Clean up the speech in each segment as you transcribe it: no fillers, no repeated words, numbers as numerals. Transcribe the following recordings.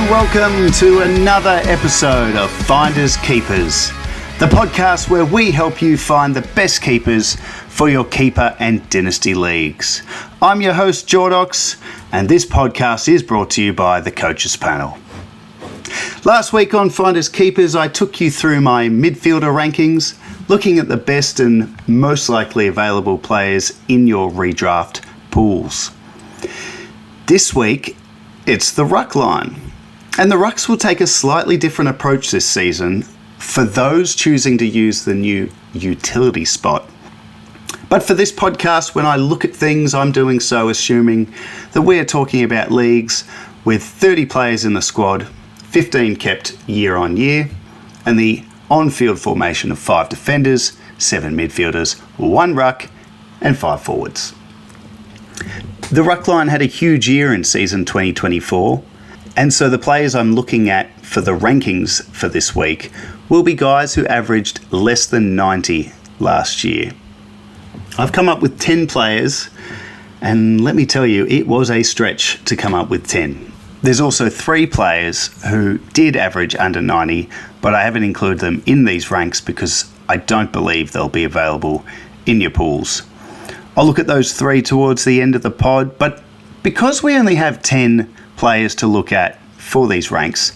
welcome to another episode of Finders Keepers, the podcast where we help you find the best keepers for your keeper and dynasty leagues. I'm your host Jordox, and this podcast is brought to you by the Coaches Panel. Last week on Finders Keepers, I took you through my midfielder rankings, looking at the best and most likely available players in your redraft pools. This week, it's the ruck line. And the rucks will take a slightly different approach this season for those choosing to use the new utility spot. But for this podcast, when I look at things, I'm doing so assuming that we are talking about leagues with 30 players in the squad, 15 kept year on year, and the on-field formation of 5 defenders, 7 midfielders, 1 ruck, and 5 forwards. The ruck line had a huge year in season 2024, and so the players I'm looking at for the rankings for this week will be guys who averaged less than 90 last year. I've come up with 10 players, and let me tell you, it was a stretch to come up with 10. There's also 3 players who did average under 90, but I haven't included them in these ranks because I don't believe they'll be available in your pools. I'll look at those 3 towards the end of the pod, but because we only have 10 players to look at for these ranks,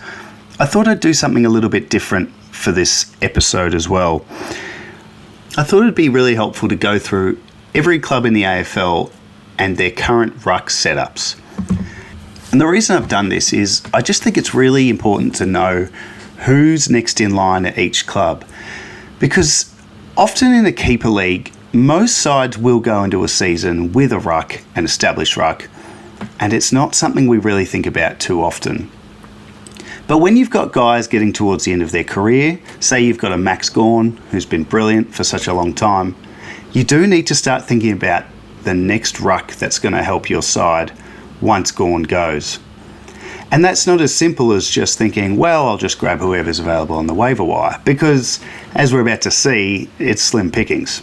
I thought I'd do something a little bit different for this episode as well. I thought it'd be really helpful to go through every club in the AFL and their current ruck setups. And the reason I've done this is I just think it's really important to know who's next in line at each club, because often in a keeper league, most sides will go into a season with a ruck, an established ruck, and it's not something we really think about too often. But when you've got guys getting towards the end of their career, say you've got a Max Gawn who's been brilliant for such a long time, you do need to start thinking about the next ruck that's going to help your side once Gawn goes. And that's not as simple as just thinking, well, I'll just grab whoever's available on the waiver wire, because as we're about to see, it's slim pickings.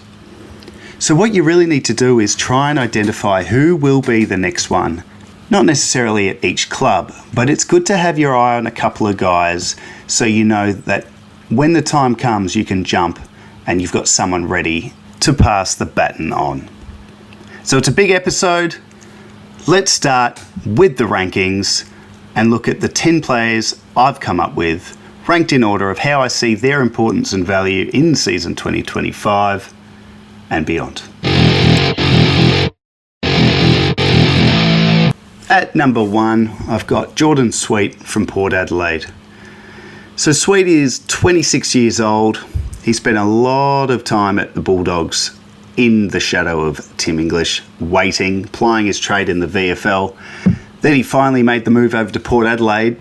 So what you really need to do is try and identify who will be the next one. Not necessarily at each club, but it's good to have your eye on a couple of guys so you know that when the time comes you can jump and you've got someone ready to pass the baton on. So it's a big episode. Let's start with the rankings and look at the 10 players I've come up with, ranked in order of how I see their importance and value in season 2025 and beyond. At number 1, I've got Jordan Sweet from Port Adelaide. So Sweet is 26 years old. He spent a lot of time at the Bulldogs in the shadow of Tim English, waiting, plying his trade in the VFL. Then he finally made the move over to Port Adelaide,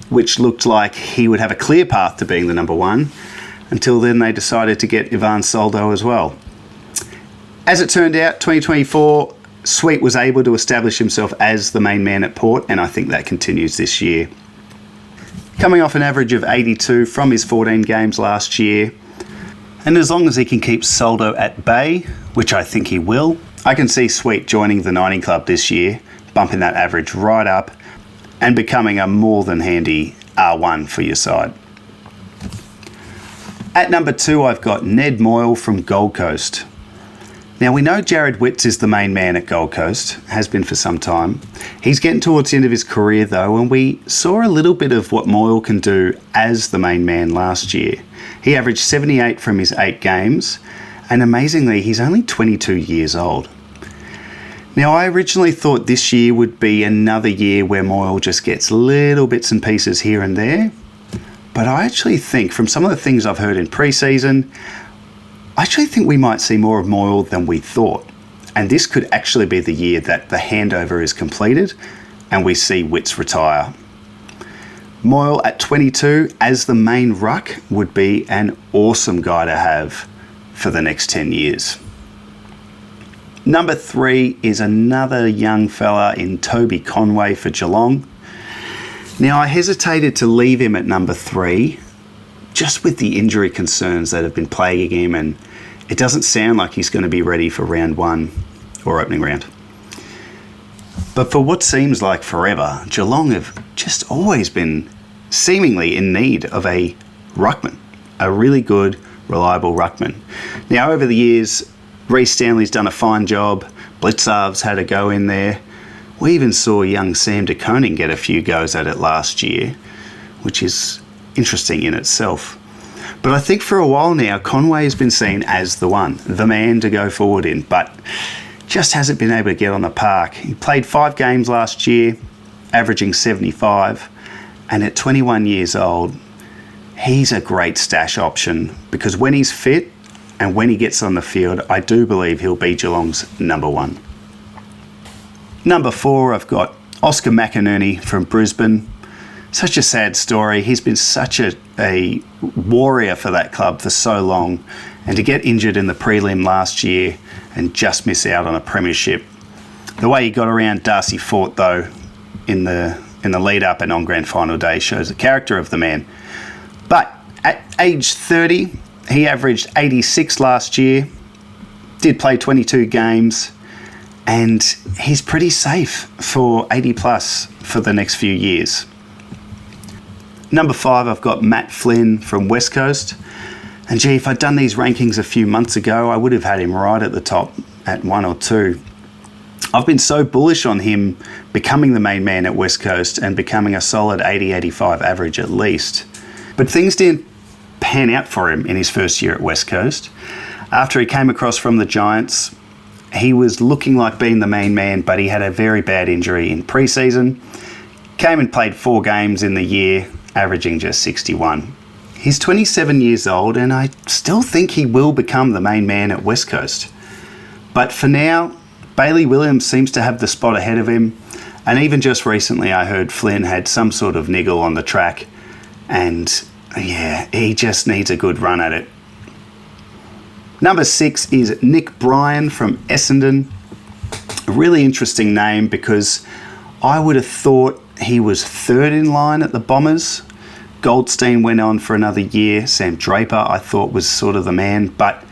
which looked like he would have a clear path to being the number 1, until then they decided to get Ivan Soldo as well. As it turned out, 2024, Sweet was able to establish himself as the main man at Port, and I think that continues this year. Coming off an average of 82 from his 14 games last year, and as long as he can keep Soldo at bay, which I think he will, I can see Sweet joining the 90 club this year, bumping that average right up, and becoming a more than handy R1 for your side. At number 2, I've got Ned Moyle from Gold Coast. Now, we know Jared Witts is the main man at Gold Coast, has been for some time. He's getting towards the end of his career though, and we saw a little bit of what Moyle can do as the main man last year. He averaged 78 from his 8 games, and amazingly, he's only 22 years old. Now, I originally thought this year would be another year where Moyle just gets little bits and pieces here and there, but I actually think, from some of the things I've heard in pre-season, I actually think we might see more of Moyle than we thought, and this could actually be the year that the handover is completed and we see Witts retire. Moyle at 22 as the main ruck would be an awesome guy to have for the next 10 years. Number 3 is another young fella in Toby Conway for Geelong. Now, I hesitated to leave him at number 3 just with the injury concerns that have been plaguing him, and it doesn't sound like he's going to be ready for round 1 or opening round. But for what seems like forever, Geelong have just always been seemingly in need of a ruckman, a really good, reliable ruckman. Now, over the years, Reece Stanley's done a fine job. Blitzarv's had a go in there. We even saw young Sam de Koning get a few goes at it last year, which is interesting in itself. But I think for a while now, Conway has been seen as the one, the man to go forward in, but just hasn't been able to get on the park. He played 5 games last year, averaging 75, and at 21 years old, he's a great stash option because when he's fit and when he gets on the field, I do believe he'll be Geelong's number 1. Number 4, I've got Oscar McInerney from Brisbane. Such a sad story. He's been such a warrior for that club for so long, and to get injured in the prelim last year and just miss out on a premiership. The way he got around Darcy Fort, though, in the lead up and on grand final day shows the character of the man. But at age 30, he averaged 86 last year, did play 22 games, and he's pretty safe for 80 plus for the next few years. Number 5, I've got Matt Flynn from West Coast. And gee, if I'd done these rankings a few months ago, I would have had him right at the top at 1 or 2. I've been so bullish on him becoming the main man at West Coast and becoming a solid 80-85 average at least. But things didn't pan out for him in his first year at West Coast. After he came across from the Giants, he was looking like being the main man, but he had a very bad injury in pre-season. Came and played 4 games in the year, averaging just 61. He's 27 years old, and I still think he will become the main man at West Coast. But for now, Bailey Williams seems to have the spot ahead of him, and even just recently I heard Flynn had some sort of niggle on the track, and yeah, he just needs a good run at it. Number 6 is Nick Bryan from Essendon. A really interesting name because I would have thought he was 3rd in line at the Bombers. Goldstein went on for another year. Sam Draper I thought was sort of the man, but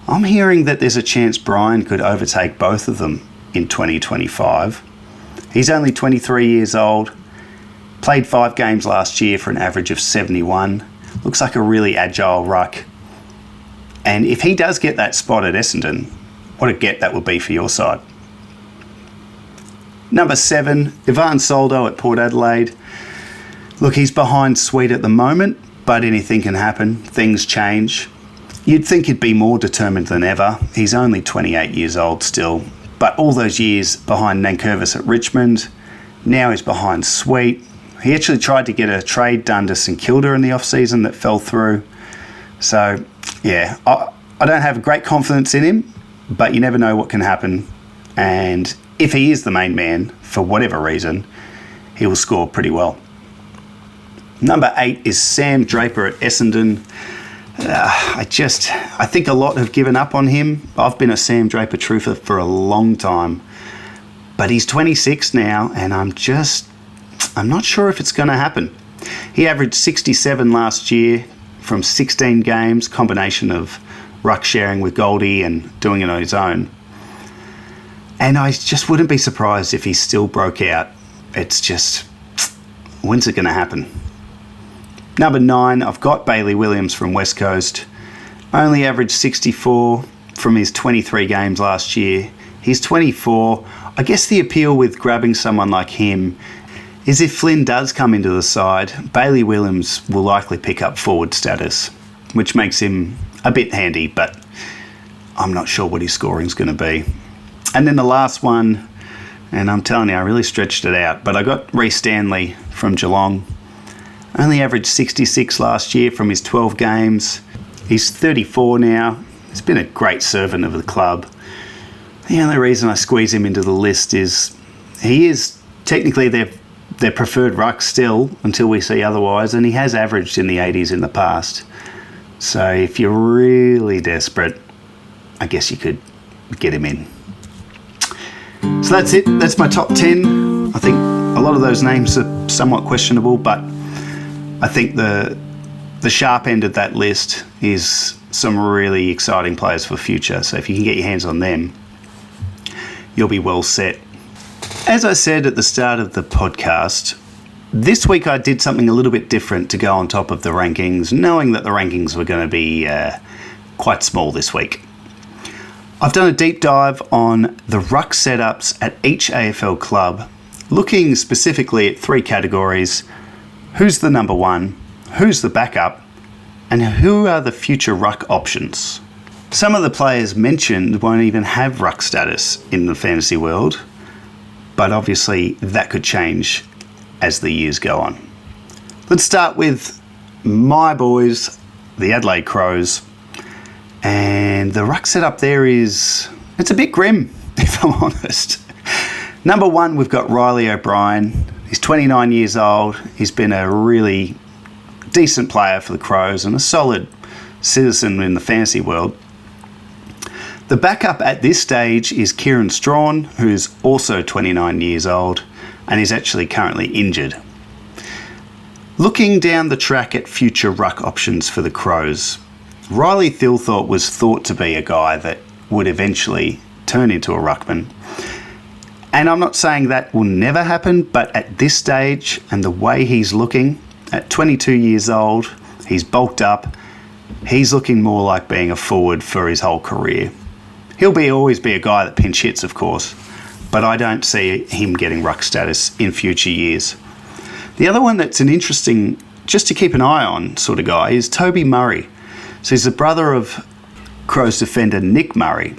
I'm hearing that there's a chance Bryan could overtake both of them in 2025. He's only 23 years old, played 5 games last year for an average of 71. Looks like a really agile ruck. And if he does get that spot at Essendon, what a get that would be for your side. Number 7, Ivan Soldo at Port Adelaide. Look, he's behind Sweet at the moment, but anything can happen. Things change. You'd think he'd be more determined than ever. He's only 28 years old still, but all those years behind Nankervis at Richmond, now he's behind Sweet. He actually tried to get a trade done to St Kilda in the off-season that fell through. So, yeah, I don't have great confidence in him, but you never know what can happen. And if he is the main man, for whatever reason, he will score pretty well. Number 8 is Sam Draper at Essendon. I think a lot have given up on him. I've been a Sam Draper truther for a long time. But he's 26 now, and I'm not sure if it's going to happen. He averaged 67 last year from 16 games, combination of ruck sharing with Goldie and doing it on his own. And I just wouldn't be surprised if he still broke out. It's just, when's it going to happen? Number 9, I've got Bailey Williams from West Coast. Only averaged 64 from his 23 games last year. He's 24. I guess the appeal with grabbing someone like him is if Flynn does come into the side, Bailey Williams will likely pick up forward status, which makes him a bit handy, but I'm not sure what his scoring's going to be. And then the last one, and I'm telling you, I really stretched it out, but I got Reece Stanley from Geelong. Only averaged 66 last year from his 12 games. He's 34 now. He's been a great servant of the club. The only reason I squeeze him into the list is he is technically their preferred ruck still until we see otherwise, and he has averaged in the 80s in the past. So if you're really desperate, I guess you could get him in. So that's it. That's my top 10. I think a lot of those names are somewhat questionable, but I think the sharp end of that list is some really exciting players for the future. So if you can get your hands on them, you'll be well set. As I said at the start of the podcast, This week I did something a little bit different to go on top of the rankings, knowing that the rankings were going to be quite small this week. I've done a deep dive on the ruck setups at each AFL club, looking specifically at 3 categories: who's the number one, who's the backup, and who are the future ruck options. Some of the players mentioned won't even have ruck status in the fantasy world, but obviously that could change as the years go on. Let's start with my boys, the Adelaide Crows, and the ruck setup there it's a bit grim, if I'm honest. Number 1, we've got Riley O'Brien. He's 29 years old. He's been a really decent player for the Crows and a solid citizen in the fantasy world. The backup at this stage is Kieran Strachan, who's also 29 years old and is actually currently injured. Looking down the track at future ruck options for the Crows, Riley Thilthorpe was thought to be a guy that would eventually turn into a ruckman. And I'm not saying that will never happen, but at this stage and the way he's looking, at 22 years old, he's bulked up, he's looking more like being a forward for his whole career. He'll always be a guy that pinch hits, of course, but I don't see him getting ruck status in future years. The other one that's an interesting, just to keep an eye on sort of guy, is Toby Murray. So he's the brother of Crows defender Nick Murray.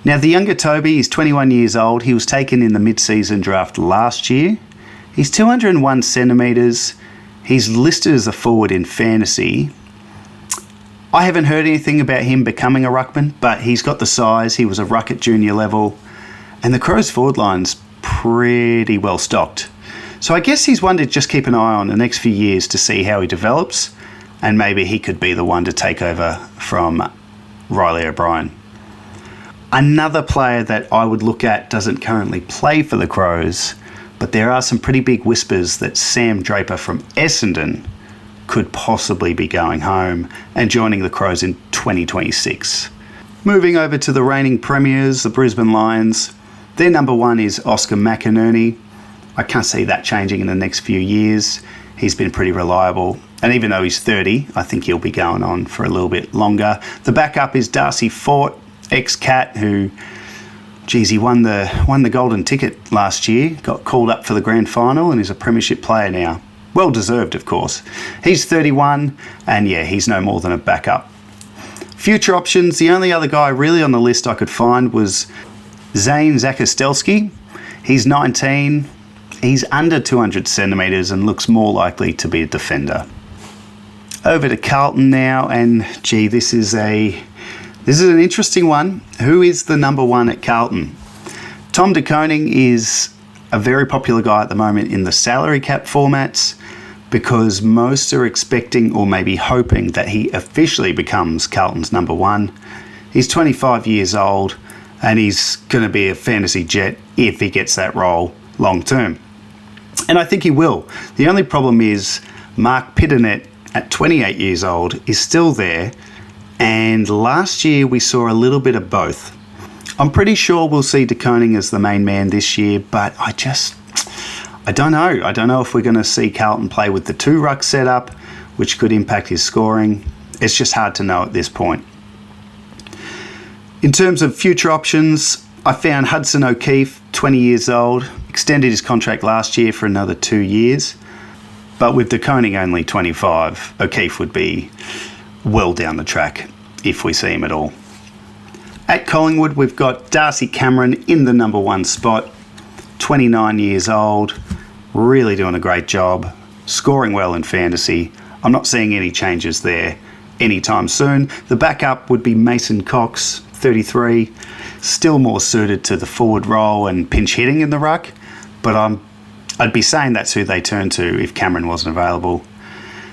Now the younger Toby is 21 years old. He was taken in the mid-season draft last year. He's 201 centimetres. He's listed as a forward in fantasy. I haven't heard anything about him becoming a ruckman, but he's got the size. He was a ruck at junior level. And the Crows forward line's pretty well stocked. So I guess he's one to just keep an eye on the next few years to see how he develops, and maybe he could be the one to take over from Riley O'Brien. Another player that I would look at doesn't currently play for the Crows, but there are some pretty big whispers that Sam Draper from Essendon could possibly be going home and joining the Crows in 2026. Moving over to the reigning premiers, the Brisbane Lions. Their number 1 is Oscar McInerney. I can't see that changing in the next few years. He's been pretty reliable. And even though he's 30, I think he'll be going on for a little bit longer. The backup is Darcy Fort, ex-Cat, who, he won the golden ticket last year, got called up for the grand final and is a premiership player now. Well deserved, of course. He's 31, and yeah, he's no more than a backup. Future options, the only other guy really on the list I could find was Zane Zakostelski. He's 19, he's under 200 centimetres and looks more likely to be a defender. Over to Carlton now, and this is an interesting one. Who is the number 1 at Carlton? Tom De Koning is a very popular guy at the moment in the salary cap formats because most are expecting or maybe hoping that he officially becomes Carlton's number 1. He's 25 years old and he's going to be a fantasy jet if he gets that role long term. And I think he will. The only problem is Mark Pitternet at 28 years old is still there, and last year we saw a little bit of both. I'm pretty sure we'll see De Koning as the main man this year, but I don't know. I don't know if we're going to see Carlton play with the 2 ruck setup, which could impact his scoring. It's just hard to know at this point. In terms of future options, I found Hudson O'Keefe, 20 years old, extended his contract last year for another 2 years. But with De Koning only 25, O'Keefe would be well down the track if we see him at all. At Collingwood, we've got Darcy Cameron in the number 1 spot, 29 years old, really doing a great job, scoring well in fantasy. I'm not seeing any changes there anytime soon. The backup would be Mason Cox, 33, still more suited to the forward role and pinch hitting in the ruck, but I'd be saying that's who they turn to if Cameron wasn't available.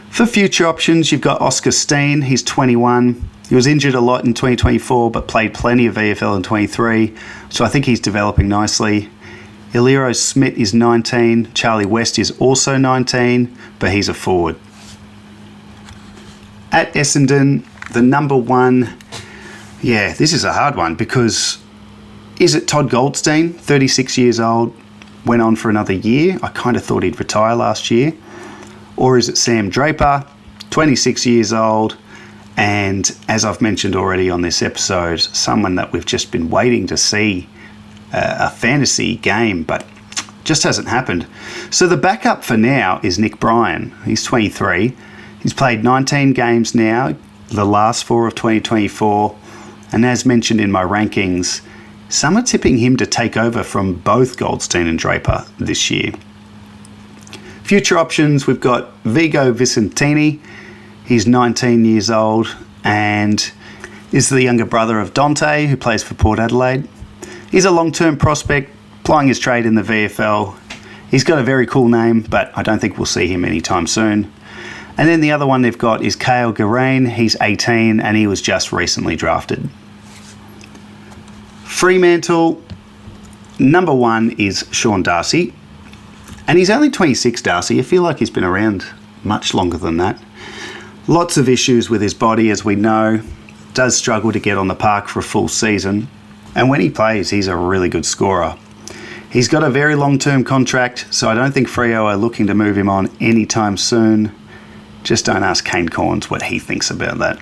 For future options, you've got Oscar Steen. He's 21. He was injured a lot in 2024, but played plenty of VFL in 23, so I think he's developing nicely. Iliro Smith is 19. Charlie West is also 19, but he's a forward. At Essendon, the number 1, this is a hard one because is it Todd Goldstein, 36 years old? went on for another year. I kind of thought he'd retire last year. Or is it Sam Draper, 26 years old, and as I've mentioned already on this episode, someone that we've just been waiting to see a fantasy game, but just hasn't happened. So the backup for now is Nick Bryan. He's 23. He's played 19 games now, the last 4 of 2024, and as mentioned in my rankings, some are tipping him to take over from both Goldstein and Draper this year. Future options, we've got Vigo Vicentini. He's 19 years old and is the younger brother of Dante, who plays for Port Adelaide. He's a long-term prospect, plying his trade in the VFL. He's got a very cool name, but I don't think we'll see him anytime soon. And then the other one they've got is Kale Gerain. He's 18 and he was just recently drafted. Fremantle, number 1 is Sean Darcy. And he's only 26, Darcy. I feel like he's been around much longer than that. Lots of issues with his body, as we know. Does struggle to get on the park for a full season. And when he plays, he's a really good scorer. He's got a very long-term contract, so I don't think Freo are looking to move him on anytime soon. Just don't ask Kane Corns what he thinks about that.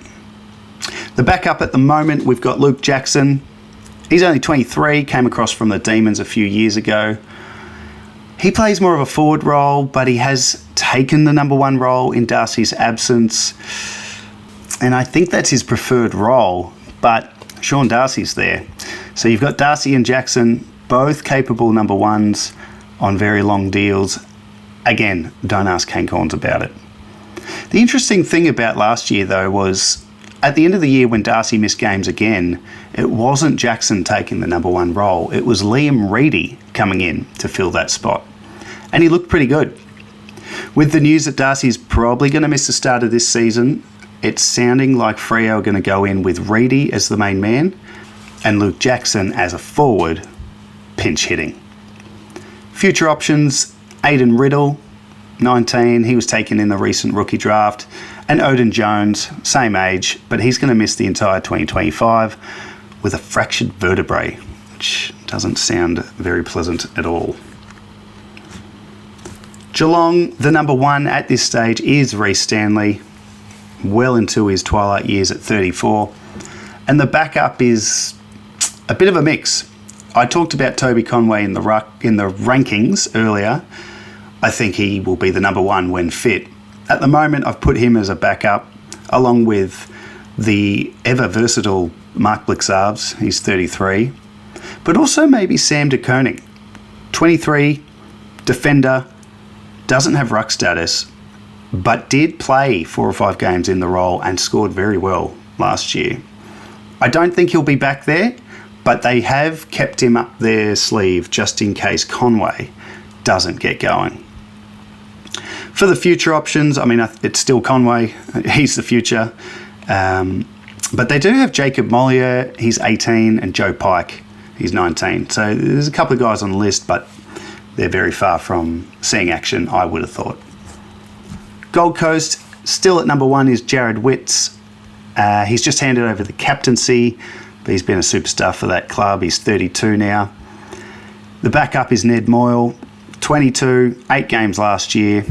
The backup at the moment, we've got Luke Jackson. He's only 23, came across from the Demons a few years ago. He plays more of a forward role, but he has taken the number 1 role in Darcy's absence. And I think that's his preferred role, but Sean Darcy's there. So you've got Darcy and Jackson, both capable number 1s on very long deals. Again, don't ask Kane Corns about it. The interesting thing about last year, though, was at the end of the year when Darcy missed games again, it wasn't Jackson taking the number 1 role. It was Liam Reedy coming in to fill that spot. And he looked pretty good. With the news that Darcy's probably going to miss the start of this season, it's sounding like Freo are going to go in with Reedy as the main man and Luke Jackson as a forward, pinch hitting. Future options, Aidan Riddle, 19. He was taken in the recent rookie draft. And Odin Jones, same age, but he's going to miss the entire 2025 with a fractured vertebrae, which doesn't sound very pleasant at all. Geelong, the number 1 at this stage is Rhys Stanley, well into his twilight years at 34. And the backup is a bit of a mix. I talked about Toby Conway in the rankings earlier. I think he will be the number 1 when fit. At the moment, I've put him as a backup, along with the ever-versatile Mark Blixarves, he's 33, but also maybe Sam de Koning, 23, defender, doesn't have ruck status, but did play 4 or 5 games in the role and scored very well last year. I don't think he'll be back there, but they have kept him up their sleeve just in case Conway doesn't get going. For the future options, I mean, it's still Conway. He's the future. But they do have Jacob Mollier. He's 18. And Joe Pike. He's 19. So there's a couple of guys on the list, but they're very far from seeing action, I would have thought. Gold Coast, still at number 1 is Jared Witts. He's just handed over the captaincy, but he's been a superstar for that club. He's 32 now. The backup is Ned Moyle, 22, 8 games last year,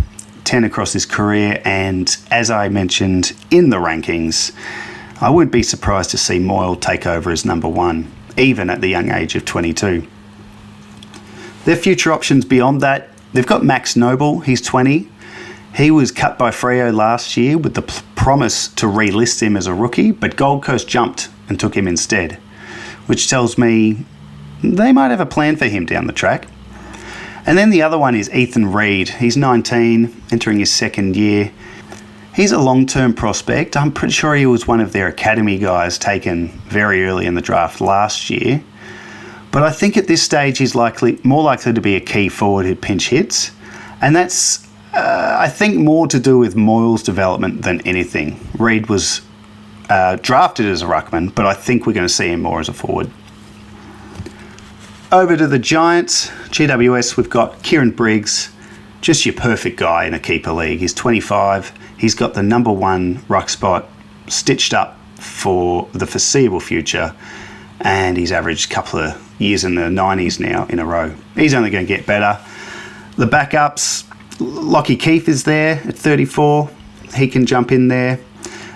10 across his career, and as I mentioned in the rankings, I wouldn't be surprised to see Moyle take over as number 1, even at the young age of 22. Their future options beyond that, they've got Max Noble, he's 20. He was cut by Freo last year with the promise to relist him as a rookie, but Gold Coast jumped and took him instead, which tells me they might have a plan for him down the track. And then the other one is Ethan Reid. He's 19, entering his 2nd year. He's a long-term prospect. I'm pretty sure he was one of their academy guys taken very early in the draft last year. But I think at this stage he's more likely to be a key forward who pinch hits. And that's, I think, more to do with Moyle's development than anything. Reid was drafted as a ruckman, but I think we're going to see him more as a forward. Over to the Giants, GWS, we've got Kieran Briggs, just your perfect guy in a keeper league. He's 25. He's got the number 1 ruck spot stitched up for the foreseeable future. and he's averaged a couple of years in the 90s now in a row. He's only going to get better. The backups, Lockie Keith is there at 34. He can jump in there.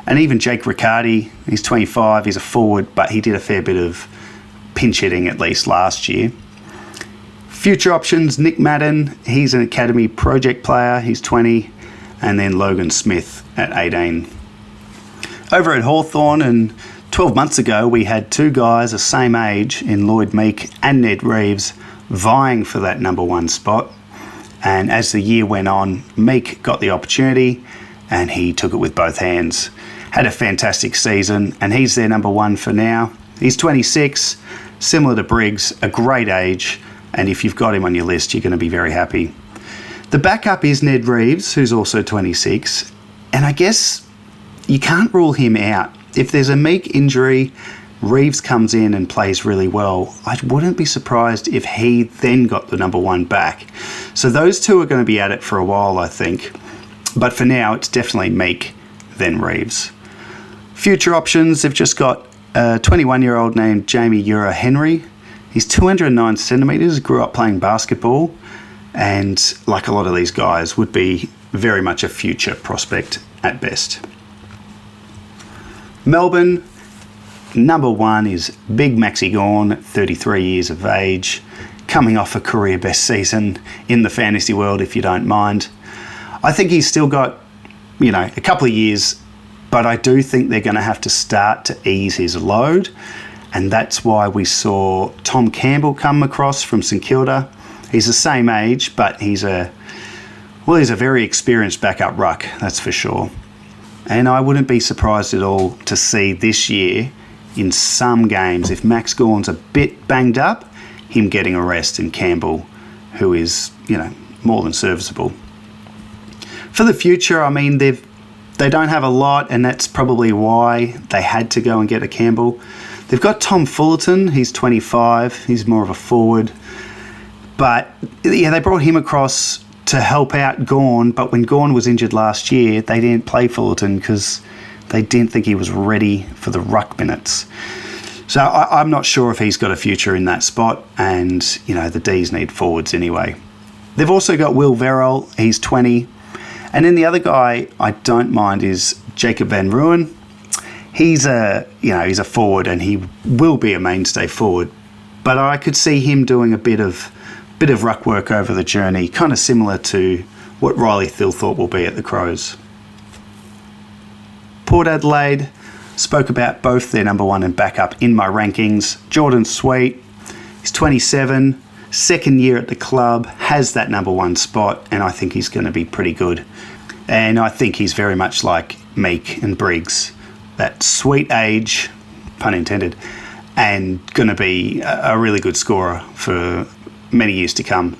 And even Jake Riccardi, he's 25, he's a forward, but he did a fair bit of pinch hitting at least last year. Future options, Nick Madden, he's an academy project player, he's 20. And then Logan Smith at 18. Over at Hawthorn, and 12 months ago, we had two guys the same age in Lloyd Meek and Ned Reeves vying for that number one spot. And as the year went on, Meek got the opportunity and he took it with both hands. Had a fantastic season, and he's their number one for now. He's 26, similar to Briggs, a great age, and if you've got him on your list, you're going to be very happy. The backup is Ned Reeves, who's also 26, and I guess you can't rule him out. If there's a Meek injury, Reeves comes in and plays really well. I wouldn't be surprised if he then got the number one back. So those two are going to be at it for a while, I think. But for now, it's definitely Meek, then Reeves. Future options, they've just got a 21-year-old named Jamie Ura Henry. He's 209 centimetres, grew up playing basketball, and like a lot of these guys, would be very much a future prospect at best. Melbourne, number one is Big Maxi Gawn, 33 years of age, coming off a career best season in the fantasy world, if you don't mind. I think he's still got, a couple of years, but I do think they're going to have to start to ease his load, and that's why we saw Tom Campbell come across from St Kilda. He's the same age, but he's a very experienced backup ruck, that's for sure. And I wouldn't be surprised at all to see this year, in some games, if Max Gawn's a bit banged up, him getting a rest, and Campbell, who is, more than serviceable. For the future, they don't have a lot, and that's probably why they had to go and get a Campbell. They've got Tom Fullerton, he's 25, he's more of a forward. But yeah, they brought him across to help out Gawn, but when Gawn was injured last year, they didn't play Fullerton because they didn't think he was ready for the ruck minutes. So I'm not sure if he's got a future in that spot, and the D's need forwards anyway. They've also got Will Verrill, he's 20. And then the other guy I don't mind is Jacob Van Ruin. He's a forward, and he will be a mainstay forward. But I could see him doing a bit of ruck work over the journey, kind of similar to what Riley Thilthorpe will be at the Crows. Port Adelaide, spoke about both their number one and backup in my rankings. Jordan Sweet, he's 27, second year at the club, has that number one spot, and I think he's going to be pretty good. And I think he's very much like Meek and Briggs, that sweet age, pun intended, and going to be a really good scorer for many years to come.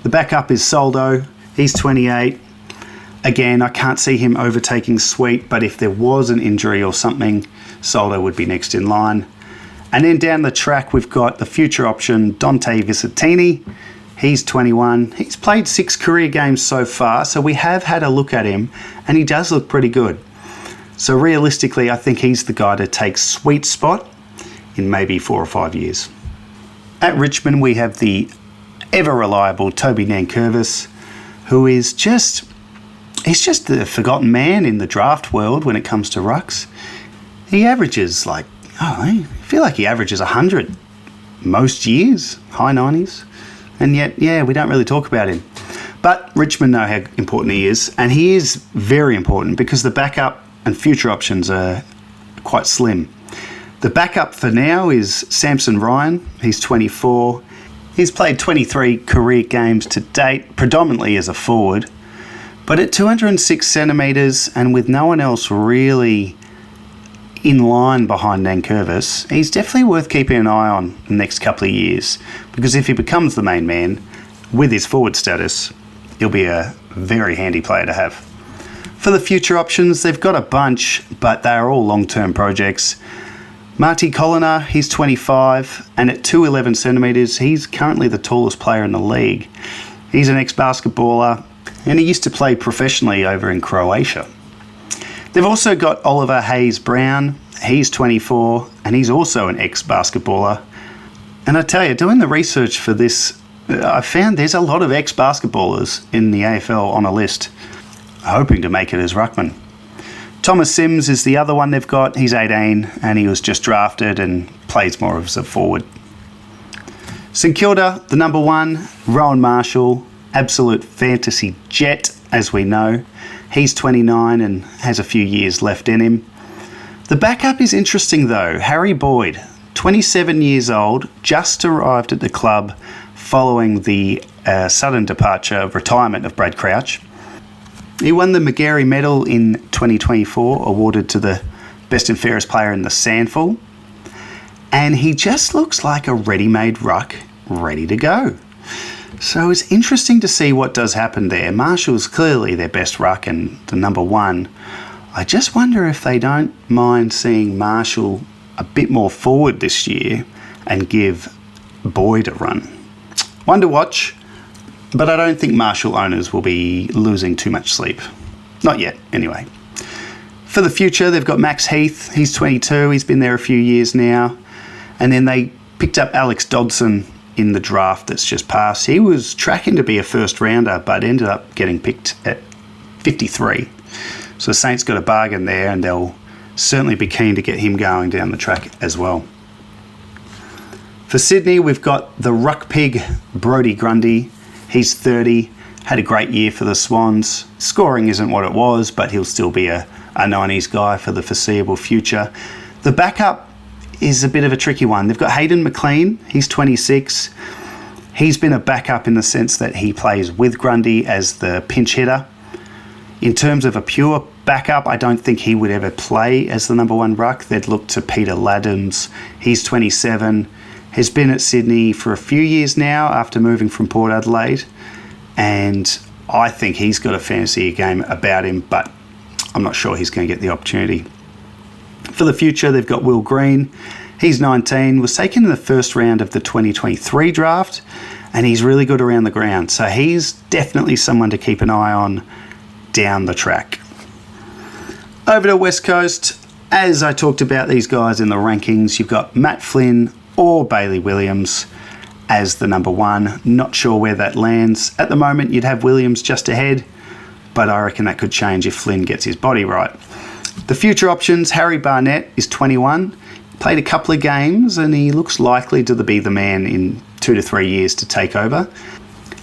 The backup is Soldo, he's 28. Again, I can't see him overtaking Sweet, but if there was an injury or something, Soldo would be next in line. And then down the track, we've got the future option, Dante Visitini. He's 21. He's played 6 career games so far, so we have had a look at him, and he does look pretty good. So realistically, I think he's the guy to take Sweet's spot in maybe 4 or 5 years. At Richmond, we have the ever-reliable Toby Nankervis, who is he's just the forgotten man in the draft world when it comes to rucks. He averages I feel like he averages 100 most years, high 90s. And yet, we don't really talk about him. But Richmond know how important he is, and he is very important because the backup and future options are quite slim. The backup for now is Samson Ryan. He's 24. He's played 23 career games to date, predominantly as a forward. But at 206 centimetres and with no one else really in line behind Nankervis, he's definitely worth keeping an eye on the next couple of years, because if he becomes the main man with his forward status, he'll be a very handy player to have. For the future options, they've got a bunch, but they are all long-term projects. Marty Colliner, he's 25, and at 211 centimetres, he's currently the tallest player in the league. He's an ex-basketballer, and he used to play professionally over in Croatia. They've also got Oliver Hayes-Brown. He's 24 and he's also an ex-basketballer. And I tell you, doing the research for this, I found there's a lot of ex-basketballers in the AFL on a list, hoping to make it as ruckman. Thomas Sims is the other one they've got. He's 18 and he was just drafted and plays more as a forward. St Kilda, the number 1, Rowan Marshall, absolute fantasy jet, as we know. He's 29 and has a few years left in him. The backup is interesting though. Harry Boyd, 27 years old, just arrived at the club following the sudden retirement of Brad Crouch. He won the McGarry Medal in 2024, awarded to the best and fairest player in the Sandful. And he just looks like a ready-made ruck, ready to go. So it's interesting to see what does happen there. Marshall's clearly their best ruck and the number 1. I just wonder if they don't mind seeing Marshall a bit more forward this year and give Boyd a run. One to watch. But I don't think Marshall owners will be losing too much sleep. Not yet, anyway. For the future, they've got Max Heath. He's 22. He's been there a few years now. And then they picked up Alex Dodson in the draft that's just passed. He was tracking to be a first rounder, but ended up getting picked at 53. So the Saints got a bargain there, and they'll certainly be keen to get him going down the track as well. For Sydney, we've got the ruck pig, Brodie Grundy. He's 30, had a great year for the Swans. Scoring isn't what it was, but he'll still be a 90s guy for the foreseeable future. The backup is a bit of a tricky one. They've got Hayden McLean, he's 26. He's been a backup in the sense that he plays with Grundy as the pinch hitter. In terms of a pure backup, I don't think he would ever play as the number 1 ruck. They'd look to Peter Laddams. He's 27. Has been at Sydney for a few years now after moving from Port Adelaide, and I think he's got a fantasy game about him, but I'm not sure he's going to get the opportunity. For the future, they've got Will Green. He's 19, was taken in the first round of the 2023 draft, and he's really good around the ground, so he's definitely someone to keep an eye on down the track. Over to West Coast, as I talked about these guys in the rankings, you've got Matt Flynn or Bailey Williams as the number 1. Not sure where that lands. At the moment, you'd have Williams just ahead, but I reckon that could change if Flynn gets his body right. The future options, Harry Barnett is 21, played a couple of games, and he looks likely to be the man in 2 to 3 years to take over.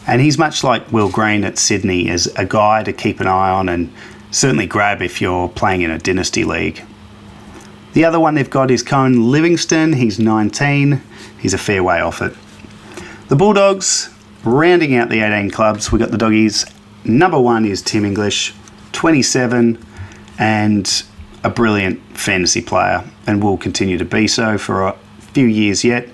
And he's much like Will Green at Sydney as a guy to keep an eye on and certainly grab if you're playing in a dynasty league. The other one they've got is Cohen Livingston. He's 19. He's a fair way off it. The Bulldogs, rounding out the 18 clubs, we've got the Doggies. Number 1 is Tim English, 27, and a brilliant fantasy player, and will continue to be so for a few years yet.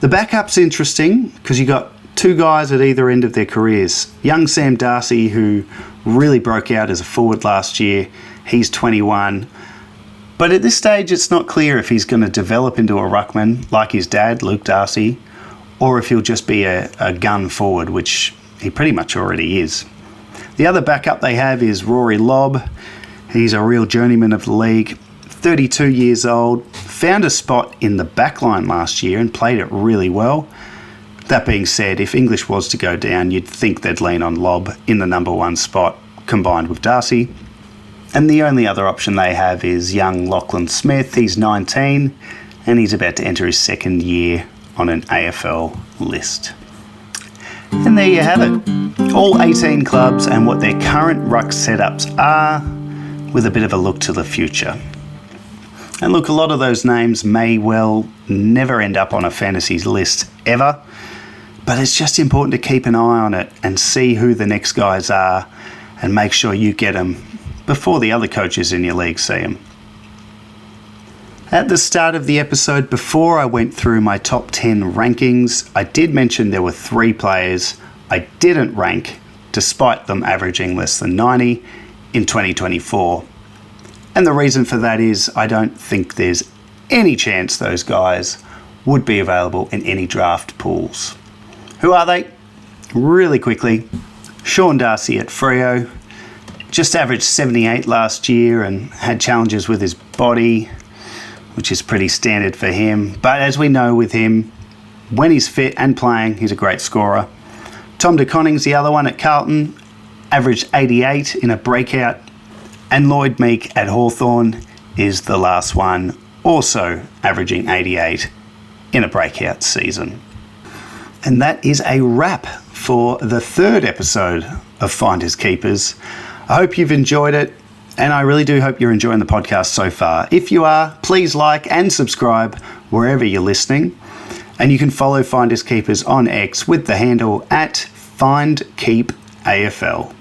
The backup's interesting because you got 2 guys at either end of their careers. Young Sam Darcy, who really broke out as a forward last year. He's 21. But at this stage, it's not clear if he's going to develop into a ruckman like his dad, Luke Darcy, or if he'll just be a gun forward, which he pretty much already is. The other backup they have is Rory Lobb. He's a real journeyman of the league, 32 years old, found a spot in the backline last year and played it really well. That being said, if English was to go down, you'd think they'd lean on Lobb in the number 1 spot, combined with Darcy. And the only other option they have is young Lachlan Smith. He's 19 and he's about to enter his 2nd year on an AFL list. And there you have it. All 18 clubs and what their current ruck setups are, with a bit of a look to the future. And look, a lot of those names may well never end up on a fantasy's list ever, but it's just important to keep an eye on it and see who the next guys are and make sure you get them before the other coaches in your league see them. At the start of the episode, before I went through my top 10 rankings, I did mention there were 3 players I didn't rank, despite them averaging less than 90 in 2024. And the reason for that is I don't think there's any chance those guys would be available in any draft pools. Who are they? Really quickly, Sean Darcy at Freo, just averaged 78 last year and had challenges with his body, which is pretty standard for him. But as we know with him, when he's fit and playing, he's a great scorer. Tom De Koning's the other one at Carlton, averaged 88 in a breakout. And Lloyd Meek at Hawthorn is the last one, also averaging 88 in a breakout season. And that is a wrap for the third episode of Finders Keepers. I hope you've enjoyed it, and I really do hope you're enjoying the podcast so far. If you are, please like and subscribe wherever you're listening. And you can follow Finders Keepers on X with the handle at FindKeepAFL.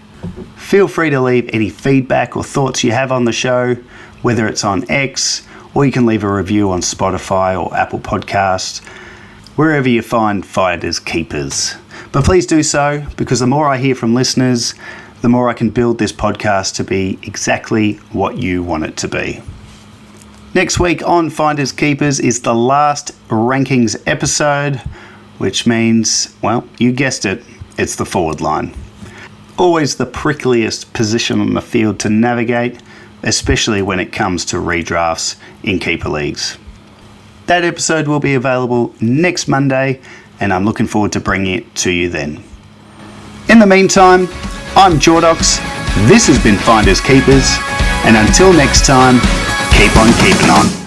Feel free to leave any feedback or thoughts you have on the show, whether it's on X, or you can leave a review on Spotify or Apple Podcasts, wherever you find Finders Keepers. But please do so, because the more I hear from listeners, the more I can build this podcast to be exactly what you want it to be. Next week on Finders Keepers is the last rankings episode, which means, well, you guessed it, it's the forward line. Always the prickliest position on the field to navigate, especially when it comes to redrafts in keeper leagues. That episode will be available next Monday, and I'm looking forward to bringing it to you then. In the meantime, I'm Jordox, this has been Finders Keepers, and until next time, keep on keeping on.